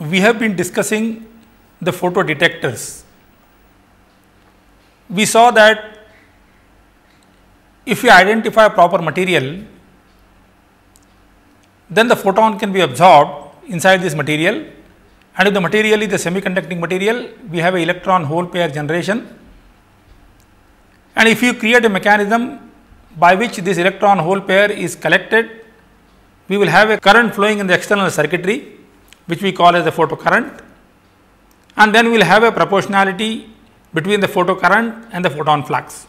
we have been discussing the photodetectors. We saw that if we identify a proper material, then the photon can be absorbed inside this material, and if the material is the semiconducting material, we have an electron hole pair generation. And if you create a mechanism by which this electron hole pair is collected, we will have a current flowing in the external circuitry, which we call as the photocurrent, and then we will have a proportionality between the photocurrent and the photon flux.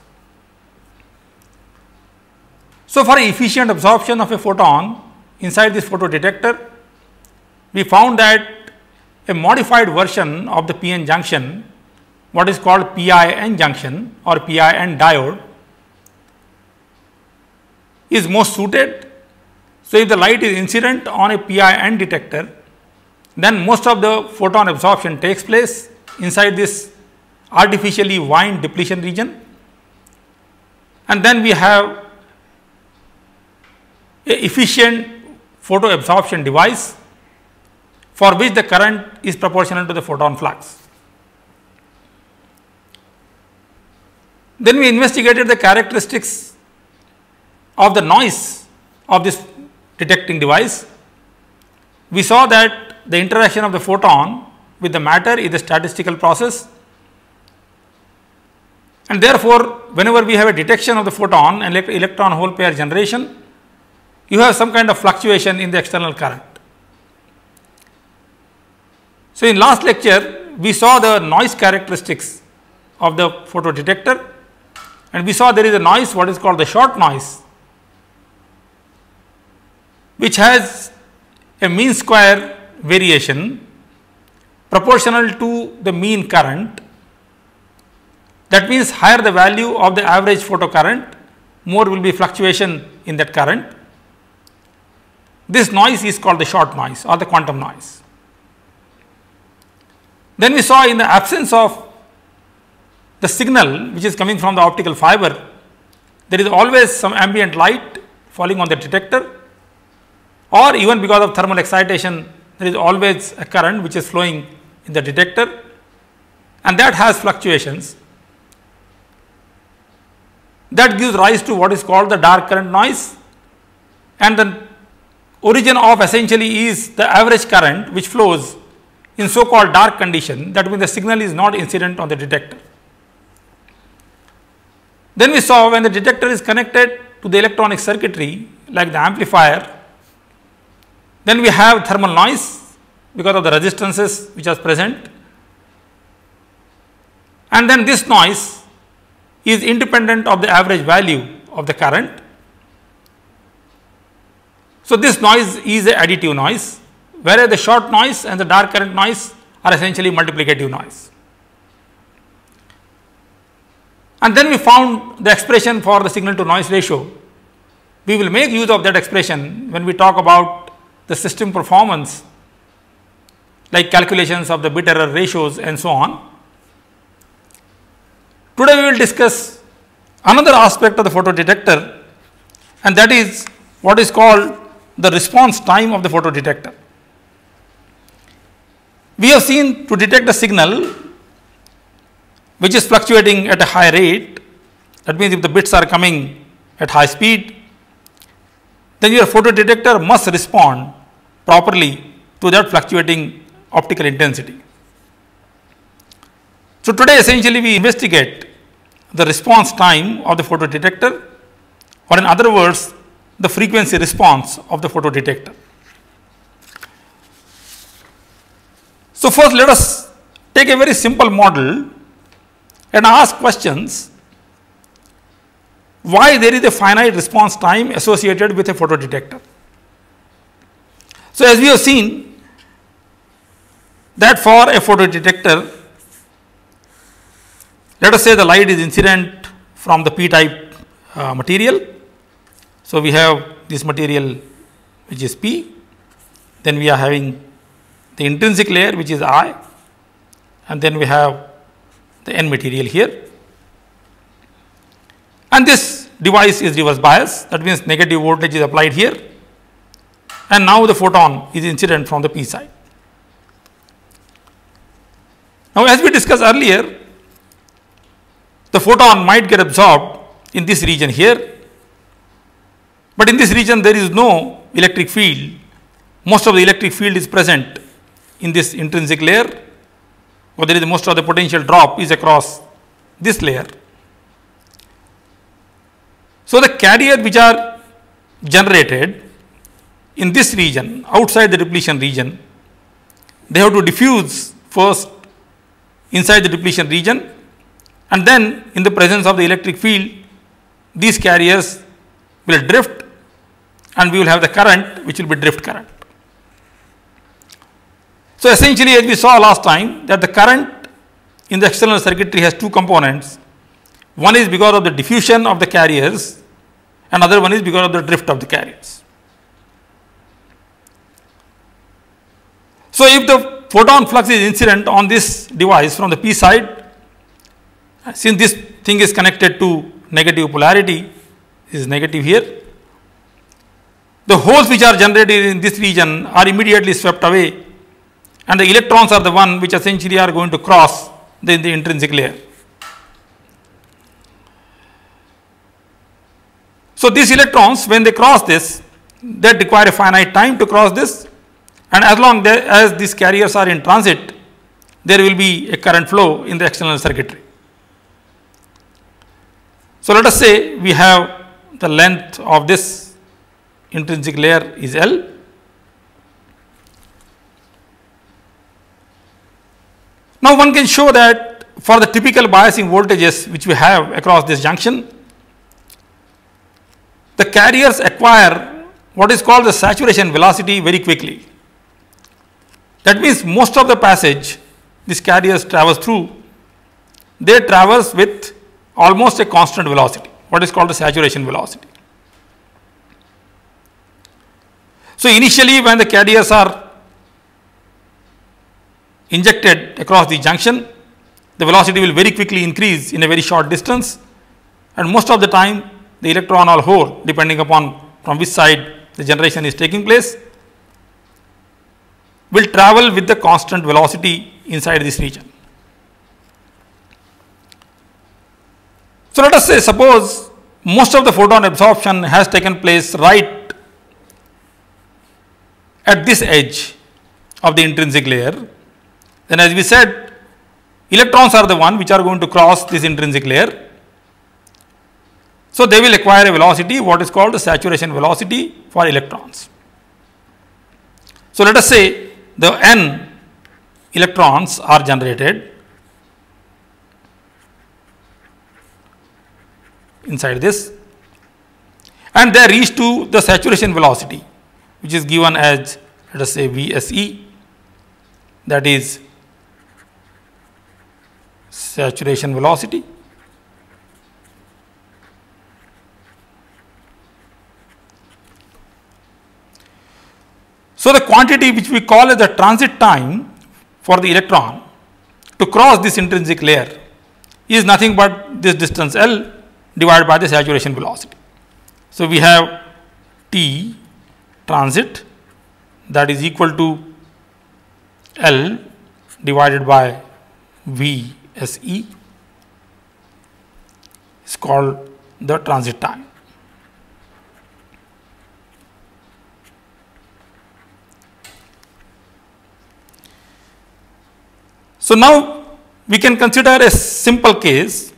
So, for efficient absorption of a photon inside this photodetector, we found that a modified version of the PN junction, what is called PIN junction or PIN diode, is most suited. So, if the light is incident on a PIN detector, then most of the photon absorption takes place inside this artificially wind depletion region, and then we have a efficient photo absorption device for which the current is proportional to the photon flux. Then we investigated the characteristics of the noise of this detecting device. We saw that the interaction of the photon with the matter is a statistical process, and therefore, whenever we have a detection of the photon and electron hole pair generation, you have some kind of fluctuation in the external current. So, in last lecture, we saw the noise characteristics of the photodetector, and we saw there is a noise what is called the short noise, which has a mean square variation proportional to the mean current. That means, higher the value of the average photocurrent, more will be fluctuation in that current. This noise is called the short noise or the quantum noise. Then we saw in the absence of the signal which is coming from the optical fiber, there is always some ambient light falling on the detector, or even because of thermal excitation, there is always a current which is flowing in the detector, and that has fluctuations. That gives rise to what is called the dark current noise, and the origin of essentially is the average current which flows in so called dark condition, that means the signal is not incident on the detector. Then we saw when the detector is connected to the electronic circuitry like the amplifier, then we have thermal noise because of the resistances which are present, and then this noise is independent of the average value of the current. So, this noise is a additive noise, whereas the short noise and the dark current noise are essentially multiplicative noise. And then we found the expression for the signal to noise ratio. We will make use of that expression when we talk about the system performance, like calculations of the bit error ratios and so on. Today we will discuss another aspect of the photodetector, and that is what is called the response time of the photodetector. We have seen to detect a signal which is fluctuating at a high rate, that means if the bits are coming at high speed, then your photodetector must respond properly to that fluctuating optical intensity. So, today essentially we investigate the response time of the photodetector, or in other words, the frequency response of the photodetector. So, first let us take a very simple model and ask questions why there is a finite response time associated with a photodetector. So, as we have seen that for a photodetector, let us say the light is incident from the p-type material. So, we have this material which is P, then we are having the intrinsic layer which is I, and then we have the N material here, and this device is reverse bias, that means negative voltage is applied here, and now the photon is incident from the P side. Now, as we discussed earlier, the photon might get absorbed in this region here, but in this region there is no electric field. Most of the electric field is present in this intrinsic layer, or there is most of the potential drop is across this layer. So, the carrier which are generated in this region, outside the depletion region, they have to diffuse first inside the depletion region, and then in the presence of the electric field, these carriers will drift, and we will have the current which will be drift current. So, essentially, as we saw last time, that the current in the external circuitry has two components. One is because of the diffusion of the carriers, and other one is because of the drift of the carriers. So, if the photon flux is incident on this device from the p side, since this thing is connected to negative polarity, is negative here, the holes which are generated in this region are immediately swept away, and the electrons are the one which essentially are going to cross the intrinsic layer. So, these electrons, when they cross this, they require a finite time to cross this, and as long as these carriers are in transit, there will be a current flow in the external circuitry. So, let us say we have the length of this intrinsic layer is L. Now, one can show that for the typical biasing voltages which we have across this junction, the carriers acquire what is called the saturation velocity very quickly. That means most of the passage these carriers traverse through, they traverse with almost a constant velocity, what is called the saturation velocity. So, initially when the carriers are injected across the junction, the velocity will very quickly increase in a very short distance, and most of the time the electron or hole, depending upon from which side the generation is taking place, will travel with the constant velocity inside this region. So, let us say suppose most of the photon absorption has taken place right at this edge of the intrinsic layer, then as we said, electrons are the one which are going to cross this intrinsic layer. So, they will acquire a velocity what is called the saturation velocity for electrons. So, let us say the n electrons are generated inside this, and they reach to the saturation velocity which is given as, let us say, VSE, that is saturation velocity. So, the quantity which we call as the transit time for the electron to cross this intrinsic layer is nothing but this distance L divided by the saturation velocity. So, we have T transit, that is equal to L divided by VSE, is called the transit time. So, now we can consider a simple case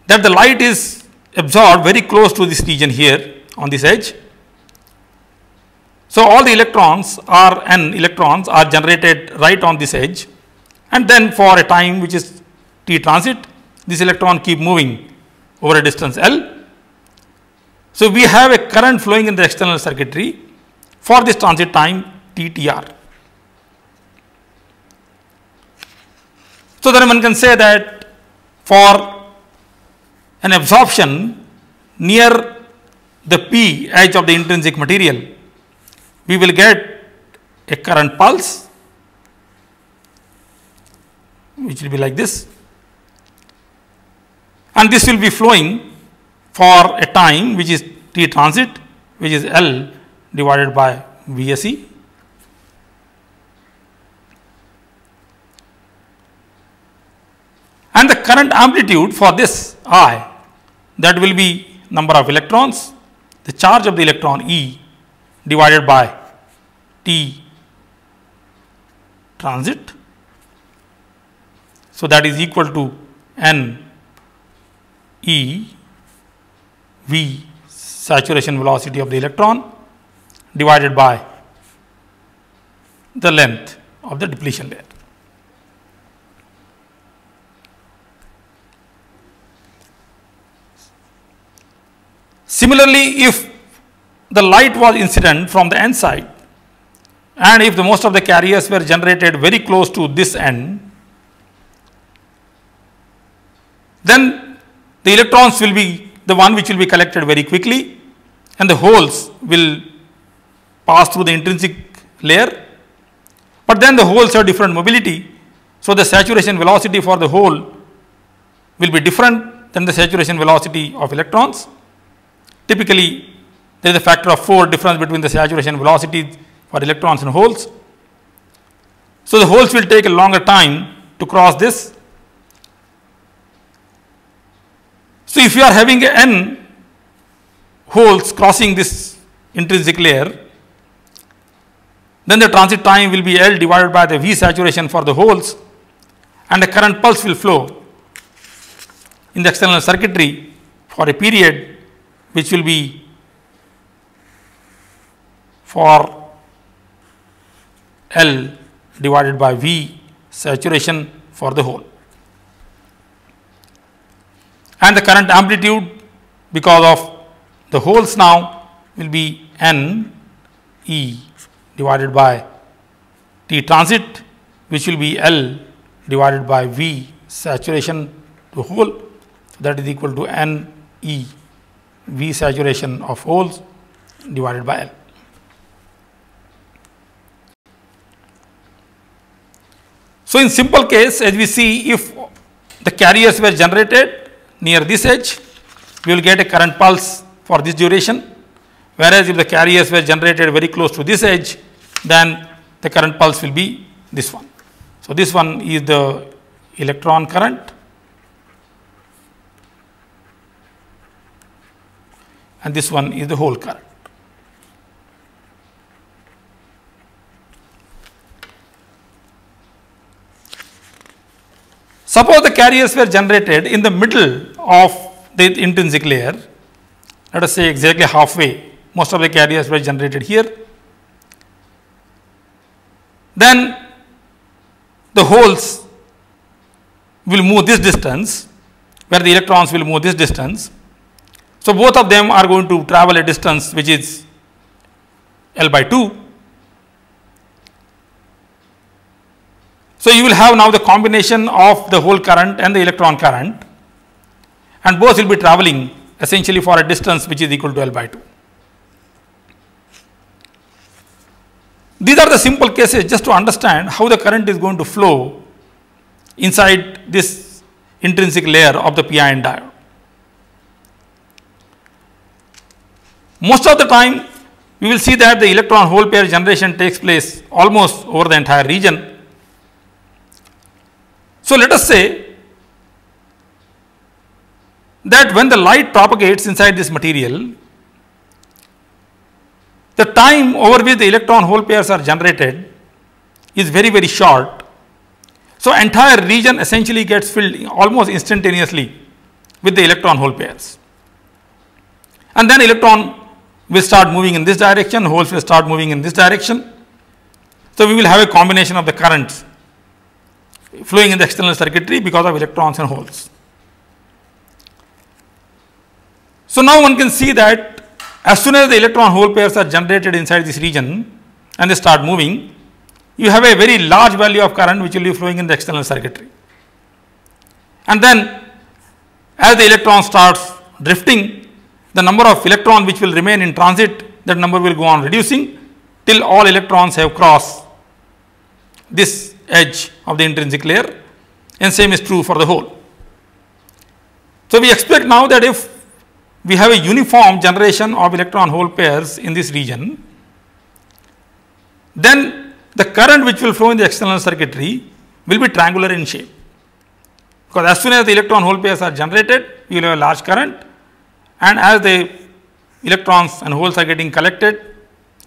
that the light is absorbed very close to this region here on this edge. So, all the electrons are n electrons are generated right on this edge, and then for a time which is t transit, this electron keep moving over a distance L. So, we have a current flowing in the external circuitry for this transit time TTR. So, then one can say that for an absorption near the P edge of the intrinsic material, we will get a current pulse which will be like this, and this will be flowing for a time which is T transit, which is L divided by VSE. And the current amplitude for this I, that will be number of electrons, the charge of the electron E divided by T transit. So, that is equal to N E V saturation velocity of the electron divided by the length of the depletion layer. Similarly, if the light was incident from the end side and if the most of the carriers were generated very close to this end, then the electrons will be the one which will be collected very quickly and the holes will pass through the intrinsic layer, but then the holes have different mobility. So, the saturation velocity for the hole will be different than the saturation velocity of electrons. Typically, there is a factor of 4 difference between the saturation velocity for electrons and holes. So, the holes will take a longer time to cross this. So, if you are having n holes crossing this intrinsic layer, then the transit time will be L divided by the V saturation for the holes and the current pulse will flow in the external circuitry for a period which will be for L divided by V saturation for the hole. And the current amplitude because of the holes now will be N E divided by T transit, which will be L divided by V saturation to hole, that is equal to N E V saturation of holes divided by L. So, in simple case, as we see, if the carriers were generated near this edge, we will get a current pulse for this duration, whereas if the carriers were generated very close to this edge, then the current pulse will be this one. So, this one is the electron current and this one is the hole current. Suppose the carriers were generated in the middle of the intrinsic layer, let us say exactly halfway, most of the carriers were generated here. Then the holes will move this distance, where the electrons will move this distance. So, both of them are going to travel a distance which is L by 2. So, you will have now the combination of the hole current and the electron current, and both will be traveling essentially for a distance which is equal to L by 2. These are the simple cases just to understand how the current is going to flow inside this intrinsic layer of the PIN diode. Most of the time, we will see that the electron hole pair generation takes place almost over the entire region. So, let us say that when the light propagates inside this material, the time over which the electron hole pairs are generated is very, very short. So, entire region essentially gets filled almost instantaneously with the electron hole pairs. And then electron will start moving in this direction, holes will start moving in this direction. So, we will have a combination of the currents flowing in the external circuitry because of electrons and holes. So, now one can see that as soon as the electron hole pairs are generated inside this region and they start moving, you have a very large value of current which will be flowing in the external circuitry. And then as the electron starts drifting, the number of electrons which will remain in transit, that number will go on reducing till all electrons have crossed this edge of the intrinsic layer, and same is true for the hole. So, we expect now that if we have a uniform generation of electron hole pairs in this region, then the current which will flow in the external circuitry will be triangular in shape. because as soon as the electron hole pairs are generated, you will have a large current, and as the electrons and holes are getting collected,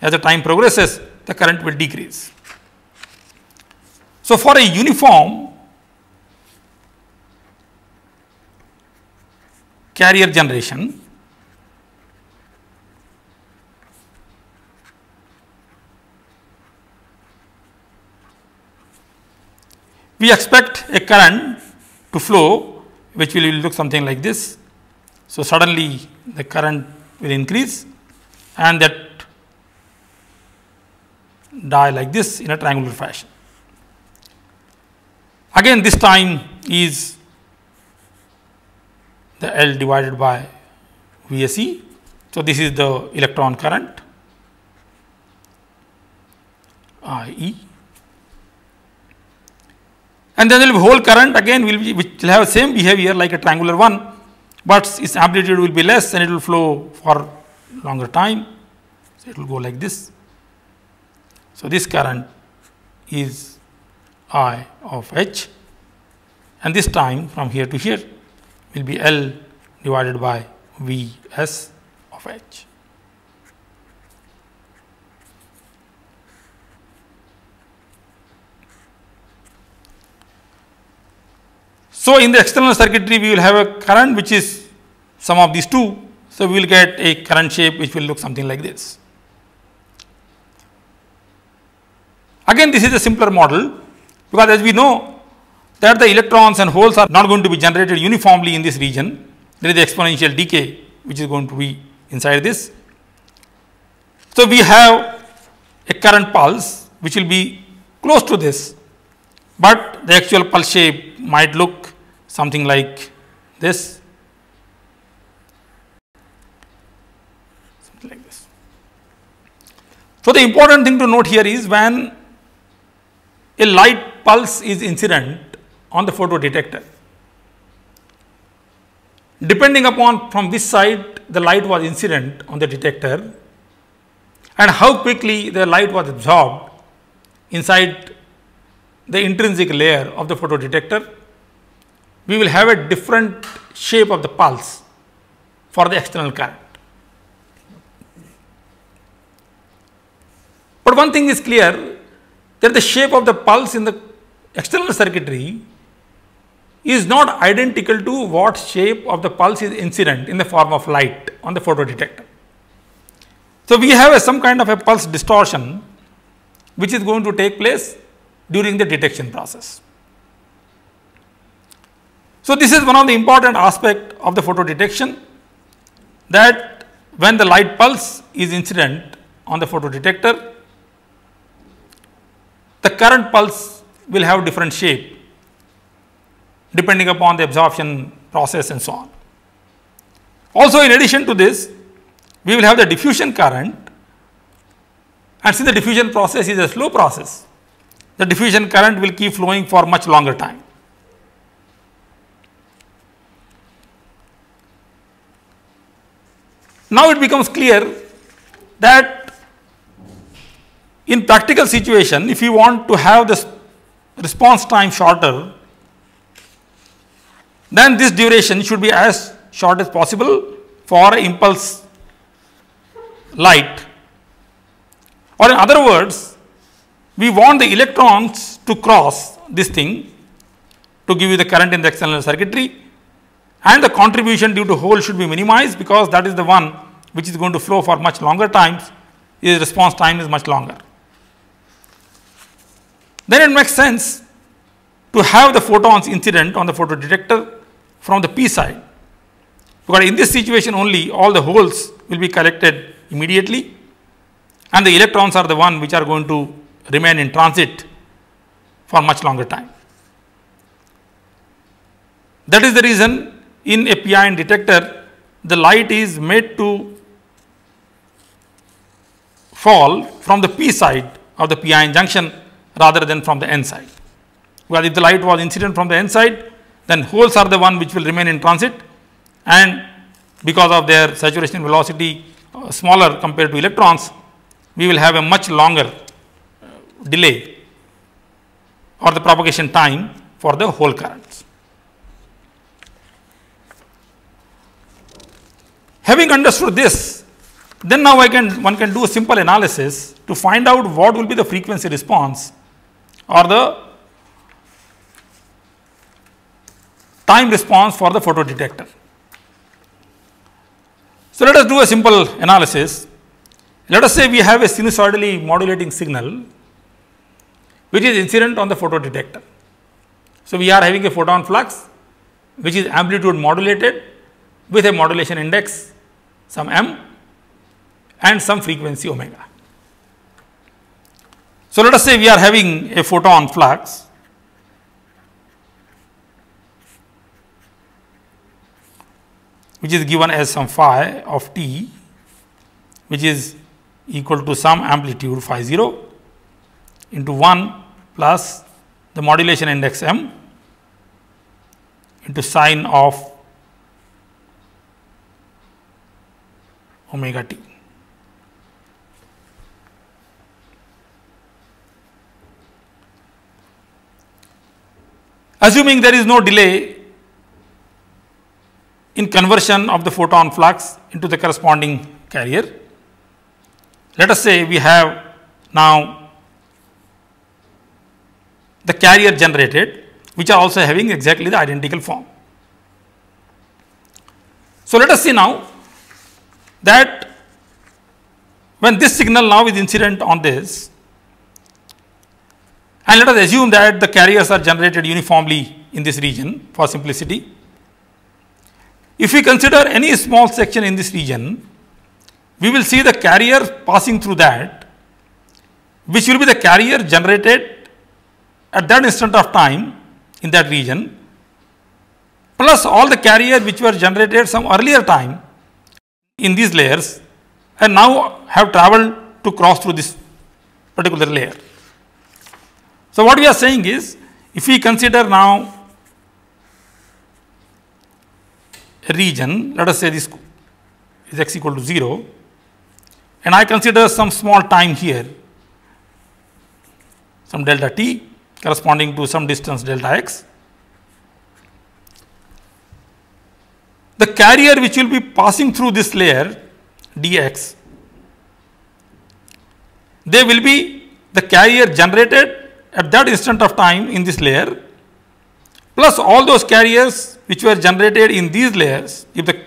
as the time progresses, the current will decrease. So, for a uniform carrier generation, we expect a current to flow which will look something like this. So, suddenly the current will increase and that die like this in a triangular fashion. Again, this time is the L divided by VSE. So, this is the electron current IE, and then there will be whole current again which will have same behavior like a triangular one, but its amplitude will be less and it will flow for longer time. So, it will go like this. So, this current is I of H, and this time from here to here will be L divided by Vs of H. So, in the external circuitry we will have a current which is sum of these two. So, we will get a current shape which will look something like this. Again, this is a simpler model, because as we know that the electrons and holes are not going to be generated uniformly in this region. There is the exponential decay which is going to be inside this. So, we have a current pulse which will be close to this, but the actual pulse shape might look something like this. Something like this. So, the important thing to note here is when a light pulse is incident on the photodetector, depending upon from which side the light was incident on the detector and how quickly the light was absorbed inside the intrinsic layer of the photodetector, we will have a different shape of the pulse for the external current. But one thing is clear, that the shape of the pulse in the external circuitry is not identical to what shape of the pulse is incident in the form of light on the photodetector. So, we have some kind of a pulse distortion which is going to take place during the detection process. So, this is one of the important aspect of the photodetection, that when the light pulse is incident on the photodetector, the current pulse will have different shape depending upon the absorption process and so on. Also, in addition to this, we will have the diffusion current, and since the diffusion process is a slow process, the diffusion current will keep flowing for much longer time. Now, it becomes clear that in practical situation, if you want to have the response time shorter, then this duration should be as short as possible for impulse light, or in other words, we want the electrons to cross this thing to give you the current in the external circuitry, and the contribution due to hole should be minimized, because that is the one which is going to flow for much longer times, its response time is much longer. Then it makes sense to have the photons incident on the photodetector from the P side, because in this situation only all the holes will be collected immediately and the electrons are the one which are going to remain in transit for much longer time. That is the reason in a PIN detector the light is made to fall from the P side of the PIN junction rather than from the N side. Well, if the light was incident from the N side, then holes are the one which will remain in transit, and because of their saturation velocity smaller compared to electrons, we will have a much longer delay or the propagation time for the hole currents. Having understood this, then now one can do a simple analysis to find out what will be the frequency response or the time response for the photodetector. So let us do a simple analysis. Let us say we have a sinusoidally modulating signal which is incident on the photodetector. So we are having a photon flux which is amplitude modulated with a modulation index some m and some frequency omega. So let us say we are having a photon flux which is given as some phi of t, which is equal to some amplitude phi 0 into 1 plus the modulation index m into sine of omega t. Assuming there is no delay in conversion of the photon flux into the corresponding carrier, let us say we have now the carrier generated, which are also having exactly the identical form. So let us see now that when this signal now is incident on this, and let us assume that the carriers are generated uniformly in this region for simplicity. If we consider any small section in this region, we will see the carrier passing through that, which will be the carrier generated at that instant of time in that region, plus all the carrier which were generated some earlier time in these layers and now have traveled to cross through this particular layer. So what we are saying is, if we consider now a region, let us say this is x equal to 0, and I consider some small time here, some delta t corresponding to some distance delta x. The carrier which will be passing through this layer dx, they will be the carrier generated at that instant of time in this layer, plus all those carriers which were generated in these layers, if the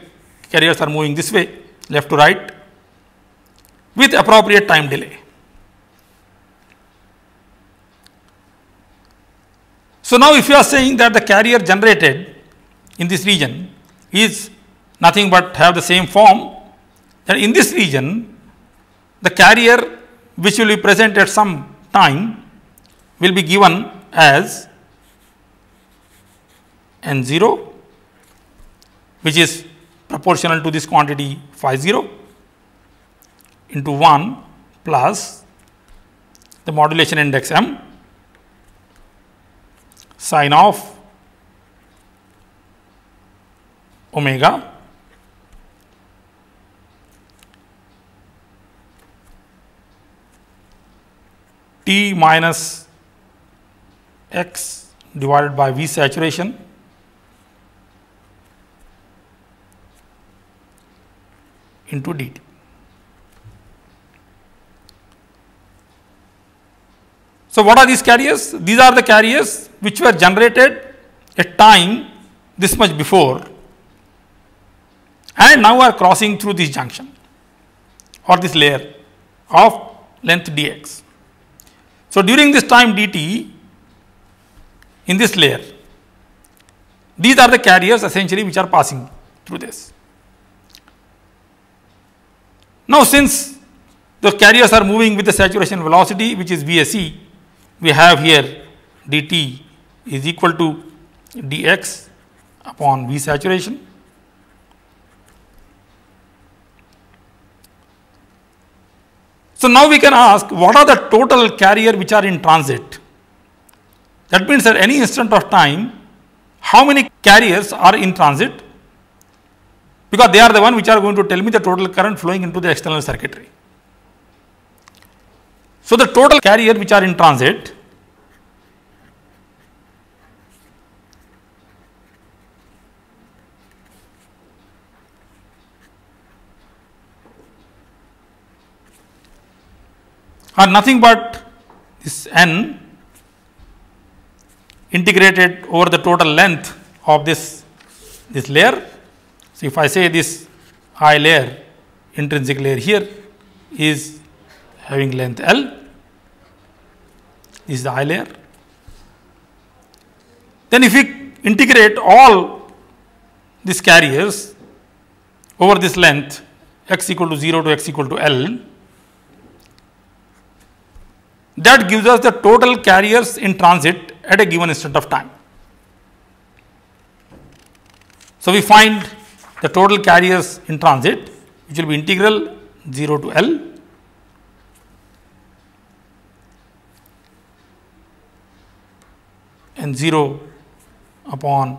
carriers are moving this way, left to right, with appropriate time delay. So now if you are saying that the carrier generated in this region is nothing but have the same form, then in this region the carrier which will be present at some time will be given as n0, which is proportional to this quantity phi 0 into 1 plus the modulation index m sine of omega T minus x divided by V saturation into dt. So what are these carriers? These are the carriers which were generated at time this much before and now are crossing through this junction or this layer of length dx. So during this time dt in this layer, these are the carriers essentially which are passing through this. Now since the carriers are moving with the saturation velocity which is VSE, we have here dt is equal to dx upon V saturation. So now we can ask, what are the total carrier which are in transit? That means at any instant of time, how many carriers are in transit? Because they are the one which are going to tell me the total current flowing into the external circuitry. So the total carrier which are in transit are nothing but this n integrated over the total length of this layer. So, if I say this I layer, intrinsic layer here is having length L, this is the I layer. Then if we integrate all these carriers over this length x equal to 0 to x equal to L, that gives us the total carriers in transit at a given instant of time. So, we find the total carriers in transit, which will be integral 0 to L and 0 upon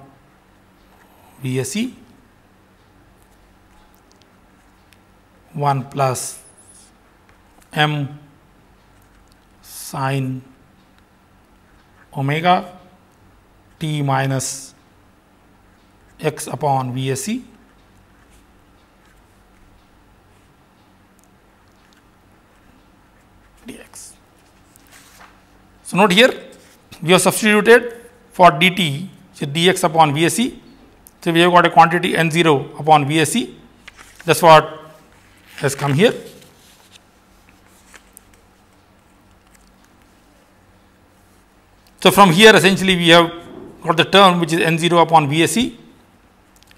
VSE 1 plus m sin omega t minus x upon VSE dx. So, note here we have substituted for dt dx upon VSE. So, we have got a quantity n0 upon VSE, that is what has come here. So, from here essentially we have got the term which is n0 upon VSE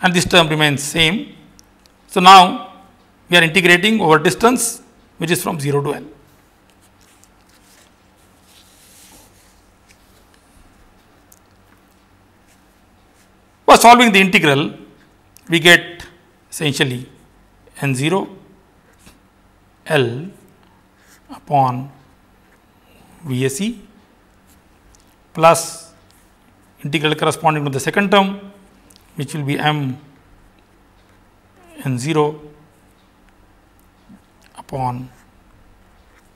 and this term remains same. So, now we are integrating over distance which is from 0 to L. For solving the integral, we get essentially n0 L upon VSE plus integral corresponding to the second term, which will be m n0 upon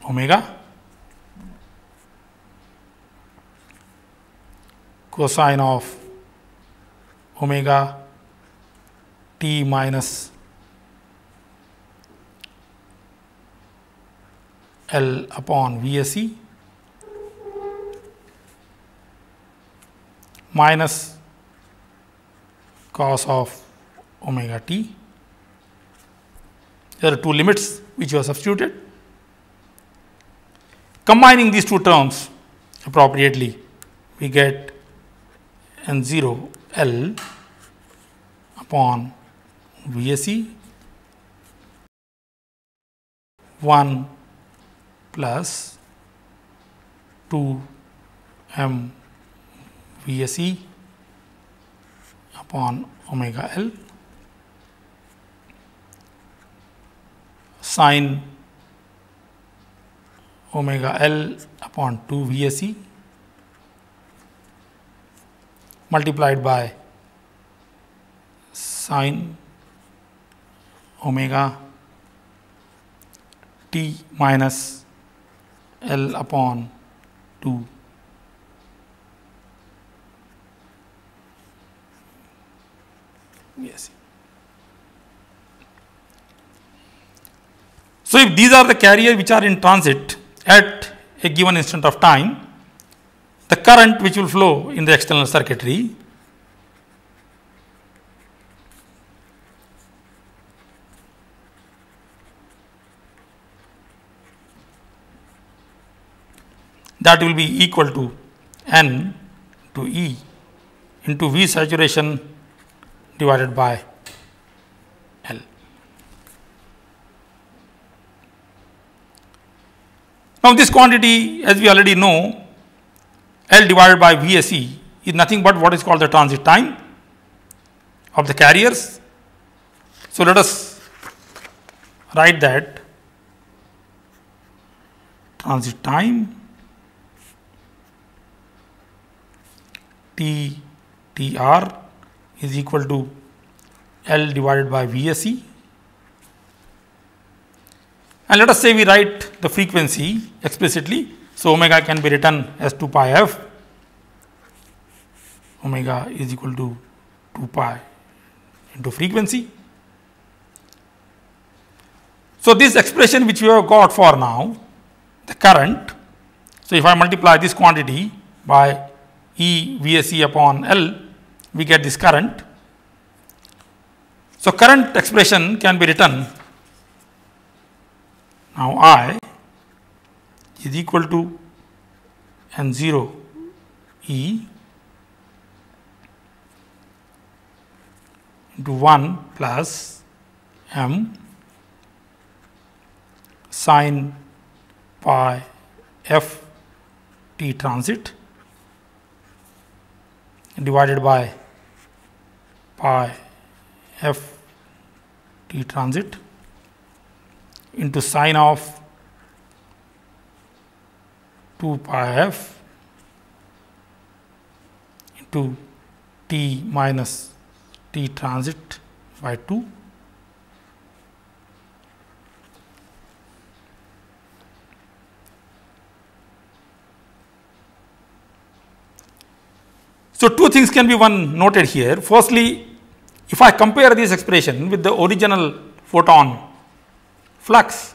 omega cosine of omega t minus L upon VSE minus cos of omega t. There are two limits which you have substituted. Combining these two terms appropriately, we get n0 L upon VSE 1 plus 2 m VSE upon omega L sin omega L upon 2 VSE multiplied by sin omega t minus L upon 2 VSE. So, if these are the carriers which are in transit at a given instant of time, the current which will flow in the external circuitry that will be equal to N to E into V saturation divided by L. Now, this quantity, as we already know, L divided by VSE is nothing but what is called the transit time of the carriers. So, let us write that transit time T TR is equal to L divided by VSE, and let us say we write the frequency explicitly. So, omega can be written as 2 pi f, omega is equal to 2 pi into frequency. So, this expression which we have got for now, the current. So, if I multiply this quantity by E VSE upon L, we get this current. So, current expression can be written now I is equal to N0 E into 1 plus M sin pi f t transit divided by pi f t transit into sine of 2 pi f into t minus t transit by 2. So, two things can be noted here. Firstly, if I compare this expression with the original photon flux,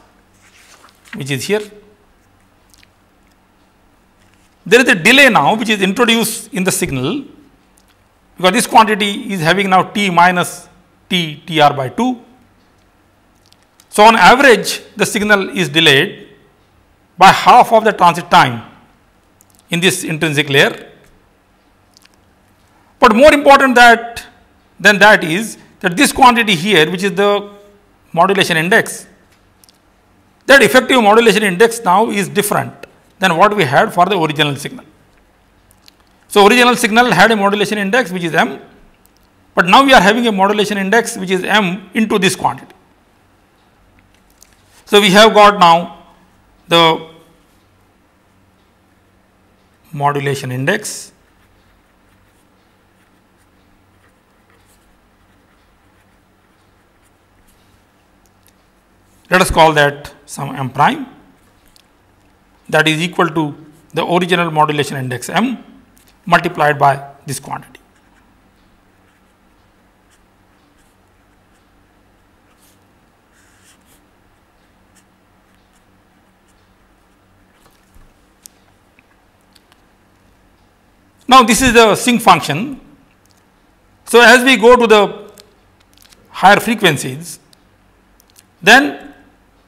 which is here, there is a delay now which is introduced in the signal, because this quantity is having now t minus t tr by 2. So, on average the signal is delayed by half of the transit time in this intrinsic layer. But more important than that is that this quantity here, which is the modulation index, that effective modulation index now is different than what we had for the original signal. So, original signal had a modulation index which is m, but now we are having a modulation index which is m into this quantity. So, we have got now the modulation index let us call that some m prime, that is equal to the original modulation index m multiplied by this quantity. Now, this is the sinc function. So, as we go to the higher frequencies, then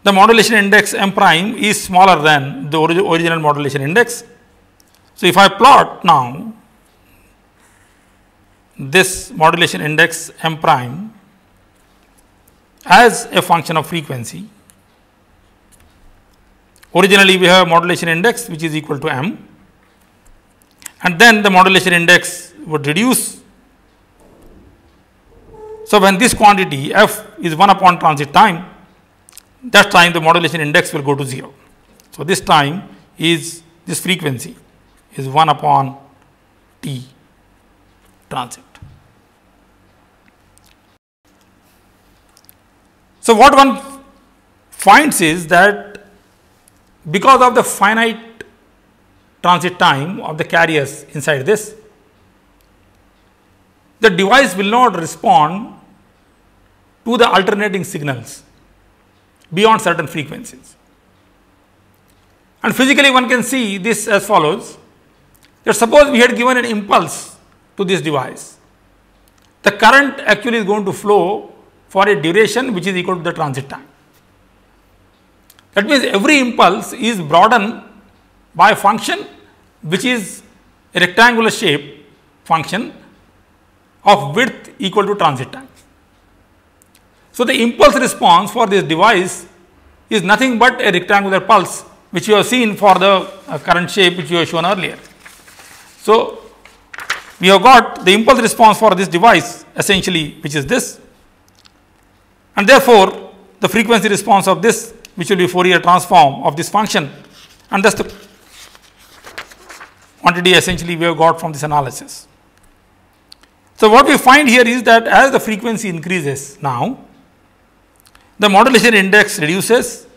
the modulation index m prime is smaller than the original modulation index. So, if I plot now this modulation index m prime as a function of frequency, originally we have a modulation index which is equal to m, and then the modulation index would reduce. So, when this quantity f is 1 upon transit time, that time the modulation index will go to 0. So, this time is this frequency is 1 upon t transit. So, what one finds is that because of the finite transit time of the carriers inside this, the device will not respond to the alternating signals beyond certain frequencies. And physically one can see this as follows, that suppose we had given an impulse to this device, the current actually is going to flow for a duration which is equal to the transit time. That means every impulse is broadened by a function which is a rectangular shape function of width equal to transit time. So, the impulse response for this device is nothing but a rectangular pulse which you have seen for the current shape which you have shown earlier. So, we have got the impulse response for this device essentially which is this, and therefore, the frequency response of this which will be Fourier transform of this function, and thus the quantity essentially we have got from this analysis. So, what we find here is that as the frequency increases now, the modulation index reduces,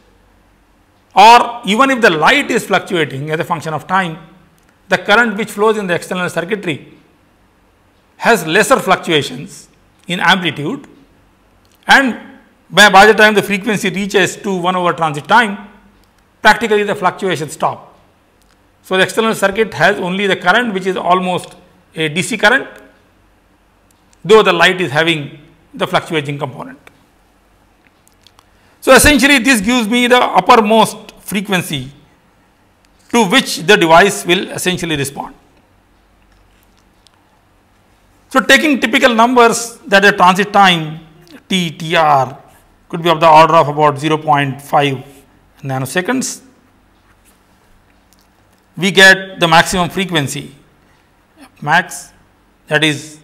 or even if the light is fluctuating as a function of time, the current which flows in the external circuitry has lesser fluctuations in amplitude, and by the time the frequency reaches to 1 over transit time, practically the fluctuations stop. So, the external circuit has only the current which is almost a DC current, though the light is having the fluctuating component. So, essentially this gives me the uppermost frequency to which the device will essentially respond. So, taking typical numbers, that the transit time T, TR could be of the order of about 0.5 nanoseconds, we get the maximum frequency max, that is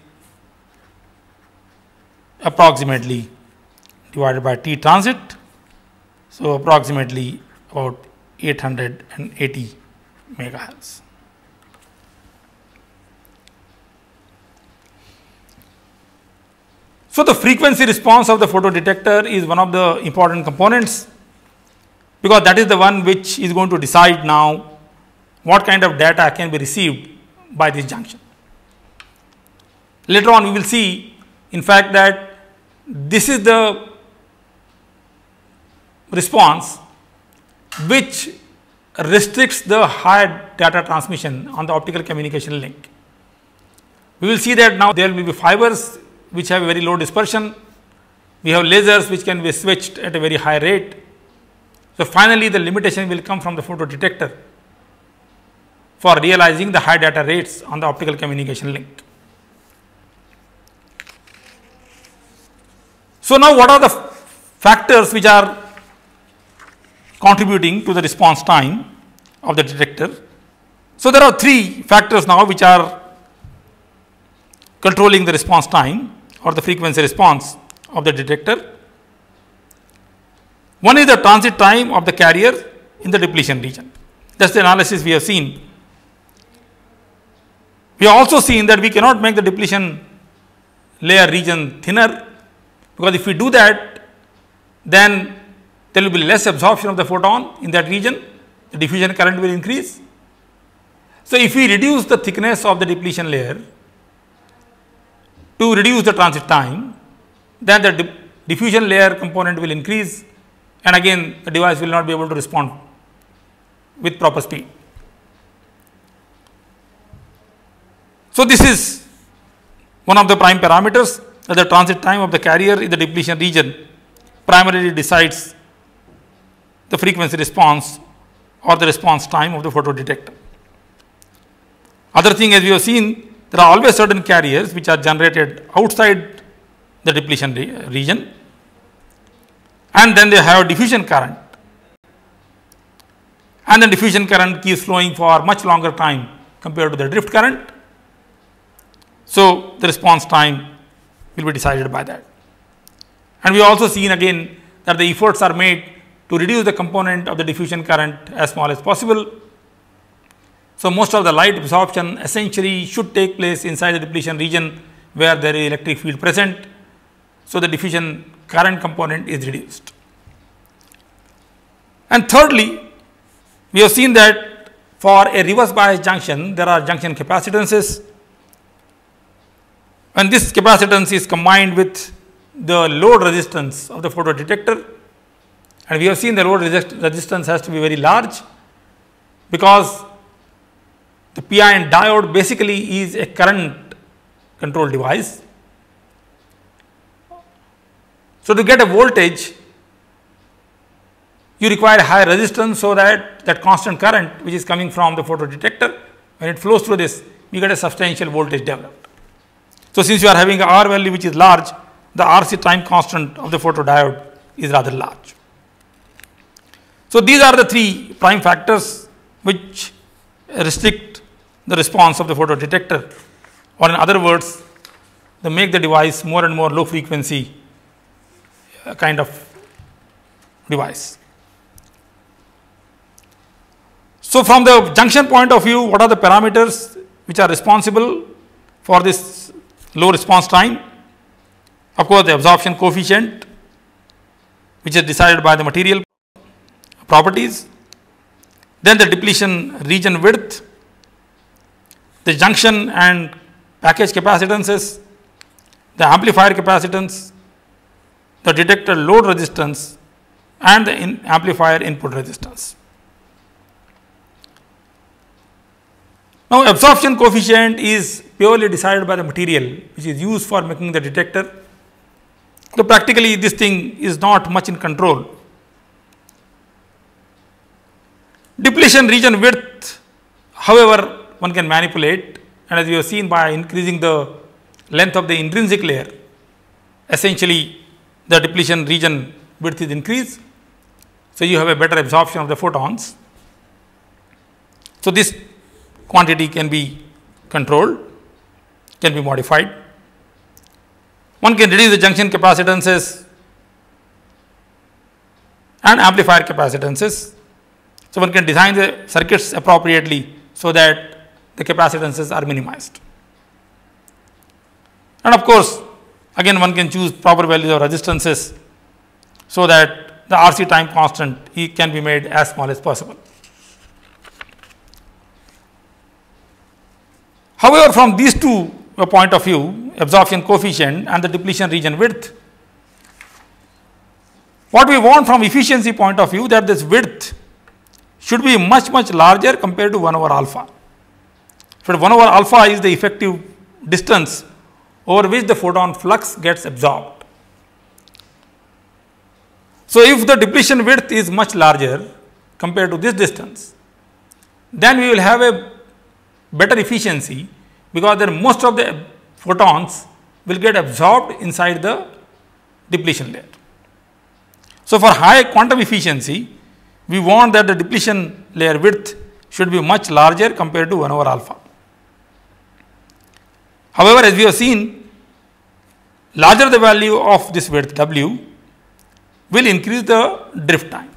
approximately divided by T transit. So, approximately about 880 megahertz. So, the frequency response of the photodetector is one of the important components, because that is the one which is going to decide now what kind of data can be received by this junction. Later on we will see in fact that this is the response which restricts the high data transmission on the optical communication link. We will see that now there will be fibers which have a very low dispersion, we have lasers which can be switched at a very high rate. So, finally, the limitation will come from the photodetector for realizing the high data rates on the optical communication link. So, now what are the factors which are contributing to the response time of the detector? So, there are three factors now which are controlling the response time or the frequency response of the detector. One is the transit time of the carrier in the depletion region. That is the analysis we have seen. We have also seen that we cannot make the depletion layer region thinner, because if we do that, then there will be less absorption of the photon in that region, the diffusion current will increase. So, if we reduce the thickness of the depletion layer to reduce the transit time, then the diffusion layer component will increase, and again the device will not be able to respond with proper speed. So, this is one of the prime parameters, that the transit time of the carrier in the depletion region primarily decides the frequency response or the response time of the photodetector. Other thing, as we have seen, there are always certain carriers which are generated outside the depletion region, and then they have diffusion current, and the diffusion current keeps flowing for much longer time compared to the drift current. So, the response time will be decided by that. And we have also seen again that the efforts are made to reduce the component of the diffusion current as small as possible. So, most of the light absorption essentially should take place inside the depletion region where there is electric field present. So, the diffusion current component is reduced. And thirdly, we have seen that for a reverse bias junction, there are junction capacitances, and this capacitance is combined with the load resistance of the photodetector, and we have seen the load resistance has to be very large, because the PIN diode basically is a current control device. So, to get a voltage, you require high resistance, so that that constant current which is coming from the photodetector, when it flows through this, you get a substantial voltage developed. So, since you are having a R value which is large, the RC time constant of the photodiode is rather large. So, these are the three prime factors which restrict the response of the photodetector, or in other words, they make the device more and more low frequency kind of device. So, from the junction point of view, what are the parameters which are responsible for this low response time? Of course, the absorption coefficient, which is decided by the material properties, then the depletion region width, the junction and package capacitances, the amplifier capacitance, the detector load resistance, and the amplifier input resistance. Now, absorption coefficient is purely decided by the material which is used for making the detector. So, practically this thing is not much in control. Depletion region width, however, one can manipulate, and as we have seen, by increasing the length of the intrinsic layer, essentially the depletion region width is increased. So, you have a better absorption of the photons. So, this quantity can be controlled, can be modified. One can reduce the junction capacitances and amplifier capacitances. So, one can design the circuits appropriately so that the capacitances are minimized. And of course, again one can choose proper values of resistances so that the RC time constant can be made as small as possible. However, from these two point of view, absorption coefficient and the depletion region width, what we want from efficiency point of view, that this width should be much larger compared to 1 over alpha. So, 1 over alpha is the effective distance over which the photon flux gets absorbed. So, if the depletion width is much larger compared to this distance, then we will have a better efficiency, because then most of the photons will get absorbed inside the depletion layer. So, for high quantum efficiency, we want that the depletion layer width should be much larger compared to 1 over alpha. However, as we have seen, larger the value of this width W will increase the drift time,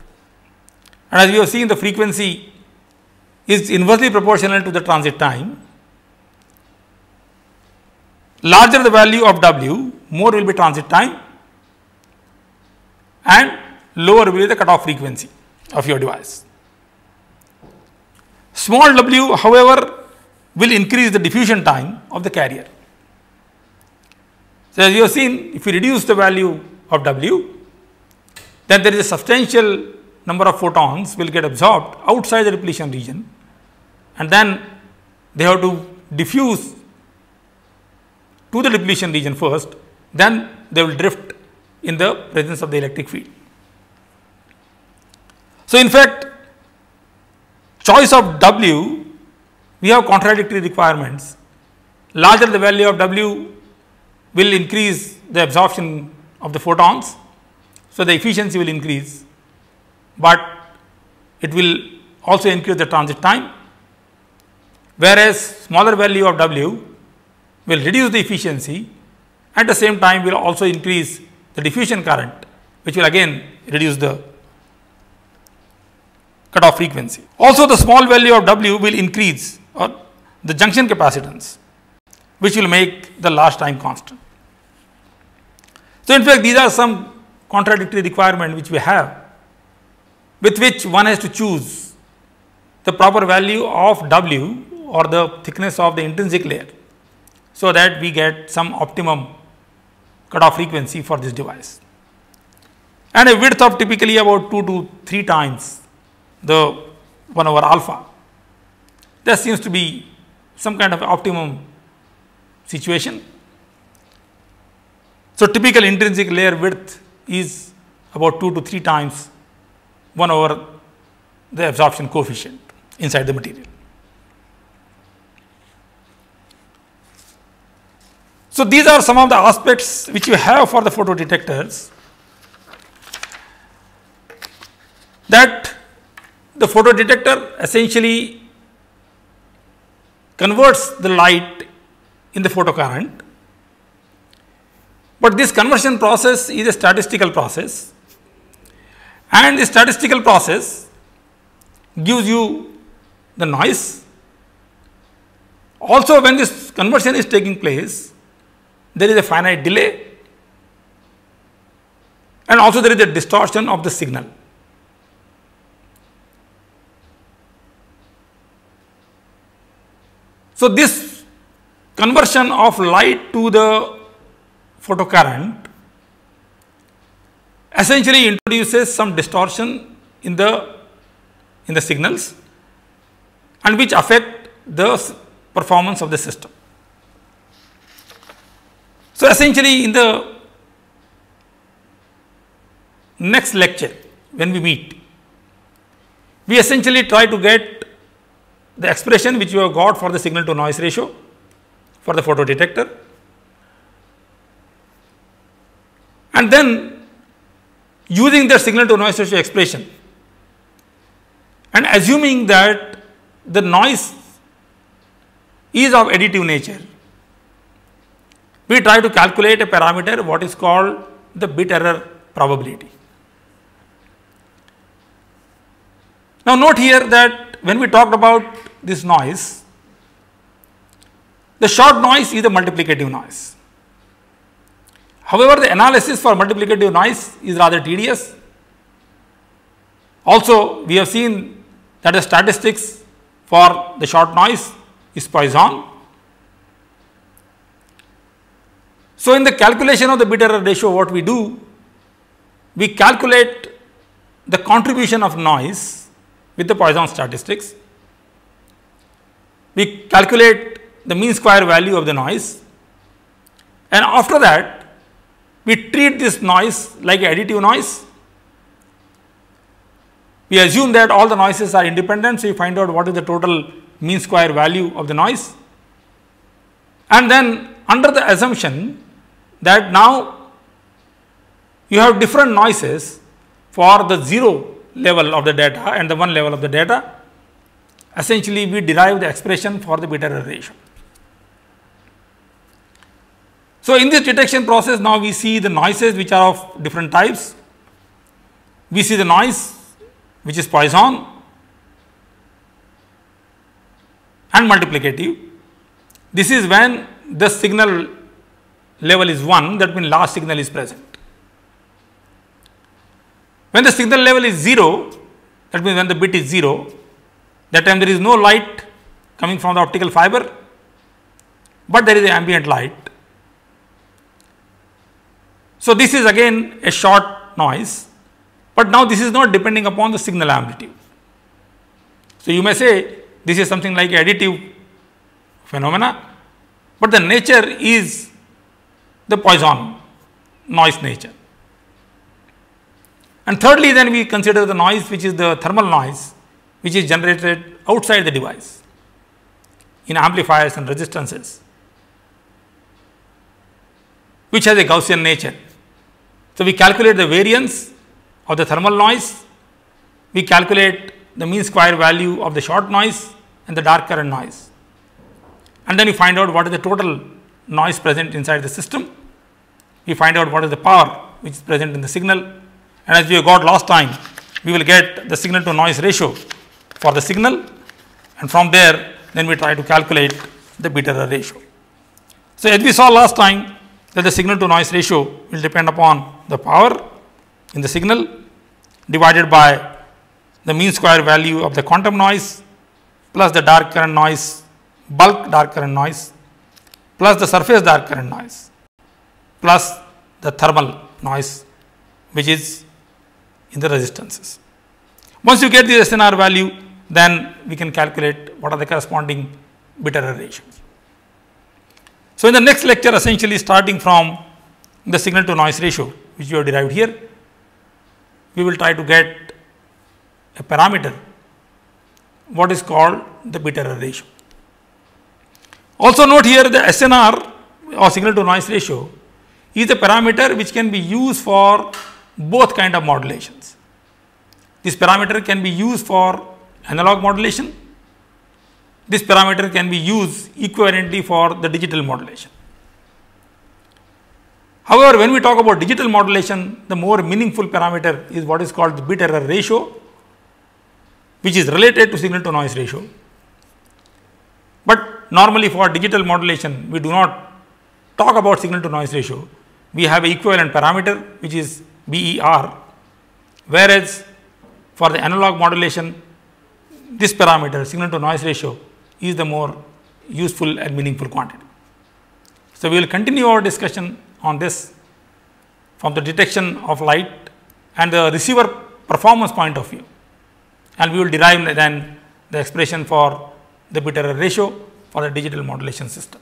and as we have seen, the frequency is inversely proportional to the transit time. Larger the value of W, more will be transit time, and lower will be the cutoff frequency of your device. Small w, however, will increase the diffusion time of the carrier. So, as you have seen, if we reduce the value of W, then there is a substantial number of photons will get absorbed outside the depletion region, and then they have to diffuse to the depletion region first, then they will drift in the presence of the electric field. So, in fact, choice of W, we have contradictory requirements. Larger the value of W will increase the absorption of the photons, so the efficiency will increase, but it will also increase the transit time, whereas smaller value of W will reduce the efficiency, at the same time will also increase the diffusion current, which will again reduce the cutoff frequency. Also, the small value of W will increase the junction capacitance, which will make the last time constant. So, in fact, these are some contradictory requirements which we have, with which one has to choose the proper value of W or the thickness of the intrinsic layer, so that we get some optimum cutoff frequency for this device, and a width of typically about 2 to 3 times the 1 over alpha. That seems to be some kind of optimum situation. So, typical intrinsic layer width is about 2 to 3 times 1 over the absorption coefficient inside the material. So, these are some of the aspects which you have for the photodetectors, that the photodetector essentially converts the light in the photocurrent, but this conversion process is a statistical process, and the statistical process gives you the noise. Also, when this conversion is taking place, there is a finite delay, and also there is a distortion of the signal. So, this conversion of light to the photocurrent essentially introduces some distortion in the signals, and which affect the performance of the system. So, essentially in the next lecture when we meet, we essentially try to get the expression which you have got for the signal to noise ratio for the photodetector, and then using the signal to noise ratio expression and assuming that the noise is of additive nature, we try to calculate a parameter what is called the bit error probability. Now, note here that when we talked about this noise, the short noise is the multiplicative noise. However, the analysis for multiplicative noise is rather tedious. Also, we have seen that the statistics for the short noise is Poisson. So, in the calculation of the bit error ratio, what we do, we calculate the contribution of noise with the Poisson statistics. We calculate the mean square value of the noise, and after that we treat this noise like additive noise. We assume that all the noises are independent, so you find out what is the total mean square value of the noise, and then under the assumption that now you have different noises for the 0 level of the data and the 1 level of the data, essentially we derive the expression for the bit error ratio. So, in this detection process, now we see the noises which are of different types. We see the noise which is Poisson and multiplicative. This is when the signal level is 1, that means last signal is present. When the signal level is 0, that means when the bit is 0, that time there is no light coming from the optical fiber, but there is an ambient light. So, this is again a short noise, but now this is not depending upon the signal amplitude. So, you may say this is something like additive phenomena, but the nature is the Poisson noise nature. And thirdly, then we consider the noise which is the thermal noise, which is generated outside the device in amplifiers and resistances, which has a Gaussian nature. So, we calculate the variance of the thermal noise, we calculate the mean square value of the short noise and the dark current noise, and then we find out what is the total noise present inside the system. We find out what is the power which is present in the signal, and as we have got last time, we will get the signal to noise ratio for the signal, and from there then we try to calculate the bit error ratio. So, as we saw last time, that the signal to noise ratio will depend upon the power in the signal divided by the mean square value of the quantum noise plus the dark current noise, bulk dark current noise, plus the surface dark current noise, plus the thermal noise which is in the resistances. Once you get the SNR value, then we can calculate what are the corresponding bit error ratios. So, in the next lecture, essentially starting from the signal to noise ratio which you have derived here, we will try to get a parameter what is called the bit error ratio. Also note here the SNR or signal to noise ratio is a parameter which can be used for both kind of modulations. This parameter can be used for analog modulation. This parameter can be used equivalently for the digital modulation. However, when we talk about digital modulation, the more meaningful parameter is what is called the bit error ratio, which is related to signal to noise ratio. But normally for digital modulation, we do not talk about signal to noise ratio. We have an equivalent parameter which is BER, whereas for the analog modulation, this parameter signal to noise ratio is the more useful and meaningful quantity. So, we will continue our discussion on this from the detection of light and the receiver performance point of view, and we will derive then the expression for the bit error ratio for the digital modulation system.